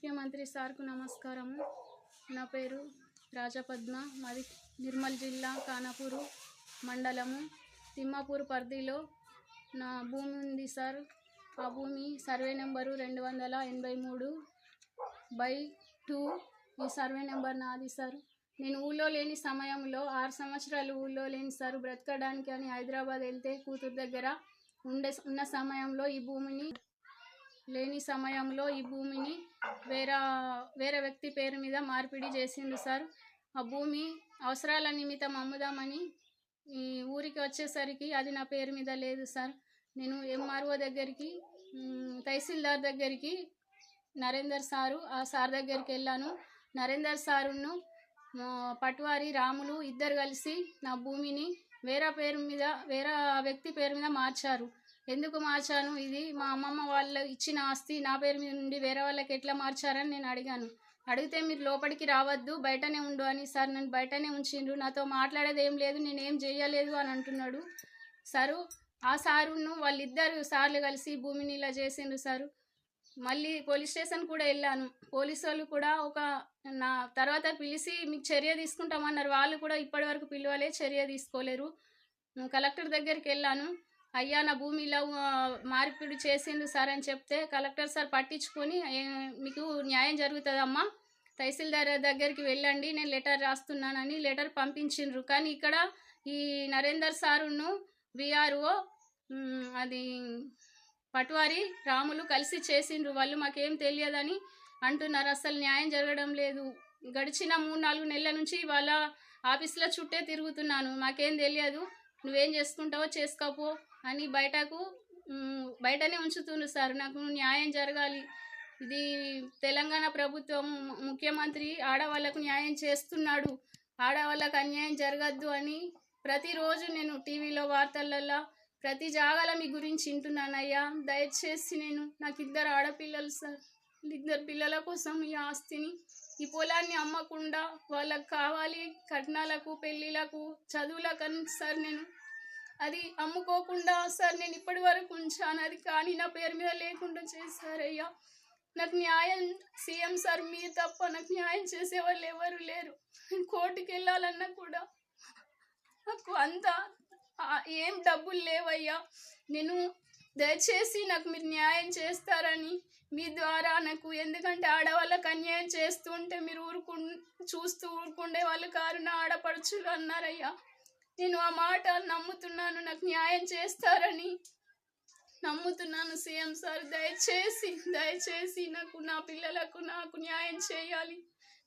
ముఖ్యమంత్రి సార్కు నమస్కారము. నా పేరు రాజపద్మ. మాది నిర్మల్ జిల్లా ఖానాపూర్ మండలము తిమ్మాపూర్ పరిధిలో నా భూమి ఉంది సార్. ఆ భూమి సర్వే నెంబరు 283/2. ఈ సర్వే నెంబర్ నాది సార్. నేను ఊళ్ళో లేని సమయంలో 6 సంవత్సరాలు ఊళ్ళో లేని సార్. బ్రతకడానికి అని హైదరాబాద్ వెళ్తే కూతురు దగ్గర ఉన్న సమయంలో ఈ భూమిని వేరే వ్యక్తి పేరు మీద మార్పిడి చేసిండు సార్. ఆ భూమి అవసరాల నిమిత్తం అమ్ముదామని ఈ ఊరికి వచ్చేసరికి అది నా పేరు మీద లేదు సార్. నేను ఎంఆర్ఓ దగ్గరికి, తహసీల్దార్ దగ్గరికి, నరేందర్ సారు ఆ సార్ దగ్గరికి వెళ్ళాను. నరేందర్ సారును పట్వారి రాములు ఇద్దరు కలిసి నా భూమిని వేరే వ్యక్తి పేరు మీద మార్చారు. ఎందుకు మార్చాను? ఇది మా అమ్మమ్మ వాళ్ళు ఇచ్చిన ఆస్తి నా పేరు మీద నుండి వేరే వాళ్ళకి ఎట్లా మార్చారని నేను అడిగాను. అడిగితే మీరు లోపలికి రావద్దు, బయటనే ఉండు అని సార్ నన్ను బయటనే ఉంచిండ్రు. నాతో మాట్లాడేది ఏం లేదు, నేనేం చేయలేదు అని అంటున్నాడు సారు. ఆ సారును వాళ్ళిద్దరు సార్లు కలిసి భూమిని ఇలా చేసిండ్రు సారు. మళ్ళీ పోలీస్ స్టేషన్ కూడా వెళ్ళాను. పోలీసు వాళ్ళు కూడా నా తర్వాత పిలిచి మీకు చర్య తీసుకుంటామన్నారు. వాళ్ళు కూడా ఇప్పటి వరకు పిలవలే, చర్య తీసుకోలేరు. కలెక్టర్ దగ్గరికి వెళ్ళాను. అయ్యా నా భూమి ఇలా మార్పిడి చేసిండు సార్ అని చెప్తే కలెక్టర్ సార్ పట్టించుకొని మీకు న్యాయం జరుగుతుందమ్మా, తహసీల్దార్ దగ్గరికి వెళ్ళండి, నేను లెటర్ రాస్తున్నానని లెటర్ పంపించిండ్రు. కానీ ఇక్కడ ఈ నరేందర్ సారును విఆర్ఓ అది పట్వారి రాములు కలిసి చేసిండ్రు. వాళ్ళు మాకేం తెలియదని అంటున్నారు. అసలు న్యాయం జరగడం లేదు. గడిచిన 3-4 నెలల నుంచి వాళ్ళ ఆఫీసులో చుట్టే తిరుగుతున్నాను. మాకేం తెలియదు, నువ్వేం చేసుకుంటావో చేసుకోపో అని బయటనే ఉంచుతుండ్రు సార్. నాకు న్యాయం జరగాలి. ఇది తెలంగాణ ప్రభుత్వం, ముఖ్యమంత్రి ఆడవాళ్ళకు న్యాయం చేస్తున్నాడు. ఆడవాళ్ళకు అన్యాయం జరగద్దు అని ప్రతిరోజు నేను టీవీలో వార్తలలో ప్రతి జాగాల మీ గురించి వింటున్నానయ్యా. దయచేసి నాకు 2 ఆడపిల్లలు సార్. 2 పిల్లల కోసం ఈ ఆస్తిని, ఈ పొలాన్ని అమ్మకుండా వాళ్ళకు కావాలి కట్నాలకు, పెళ్ళిళ్ళకు, చదువులకని సార్ నేను అది అమ్ముకోకుండా సార్ నేను ఇప్పటి వరకు ఉంచాను. అది కానీ నా పేరు మీద లేకుండా చేశారయ్యా. నాకు న్యాయం సీఎం సార్ మీరు తప్ప నాకు న్యాయం చేసేవాళ్ళు ఎవరు లేరు. కోర్టుకి వెళ్ళాలన్నా కూడా నాకు ఏం డబ్బులు లేవయ్యా. దయచేసి నాకు మీరు న్యాయం చేస్తారని మీ ద్వారా నాకు, ఎందుకంటే ఆడవాళ్ళకు అన్యాయం చేస్తూ ఉంటే మీరు చూస్తూ ఊరుకుండే వాళ్ళు కారు, నా ఆడపడుచులు అన్నారయ్యా. నేను ఆ మాట నమ్ముతున్నాను, నాకు న్యాయం చేస్తారని నమ్ముతున్నాను సీఎం సార్. దయచేసి నాకు, నా పిల్లలకు నాకు న్యాయం చేయాలి.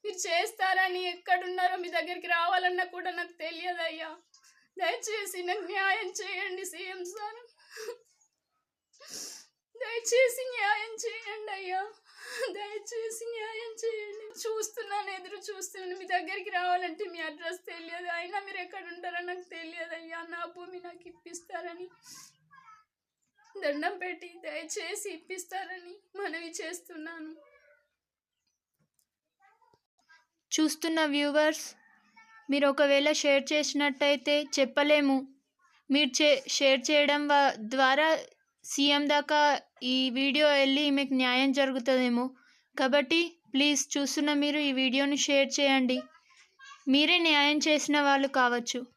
మీరు చేస్తారని, ఎక్కడున్నారో మీ దగ్గరికి రావాలన్నా కూడా నాకు తెలియదయ్యా. దయచేసి నాకు న్యాయం చేయండి సీఎం సార్. దయచేసి న్యాయం చేయండి అయ్యా. దయచేసి న్యాయం చేయండి. ఎదురు చూస్తున్నాను. మీ దగ్గరికి రావాలంటే మీ అడ్రస్ తెలియదు, అయినా మీరు ఎక్కడ ఉంటారో నాకు తెలియదయ్యా. నా భూమి నాకు ఇప్పిస్తారని దండం పెట్టి దయచేసి ఇప్పిస్తారని మనవి చేస్తున్నాను. చూస్తున్న వ్యూవర్స్, మీరు ఒకవేళ షేర్ చేసినట్టయితే చెప్పలేము, మీరు షేర్ చేయడం ద్వారా సీఎం దాకా ఈ వీడియో వెళ్ళి మీకు న్యాయం జరుగుతుందేమో. కాబట్టి ప్లీజ్ చూస్తున్న మీరు ఈ వీడియోని షేర్ చేయండి. మీరే న్యాయం చేసిన వాళ్ళు కావచ్చు.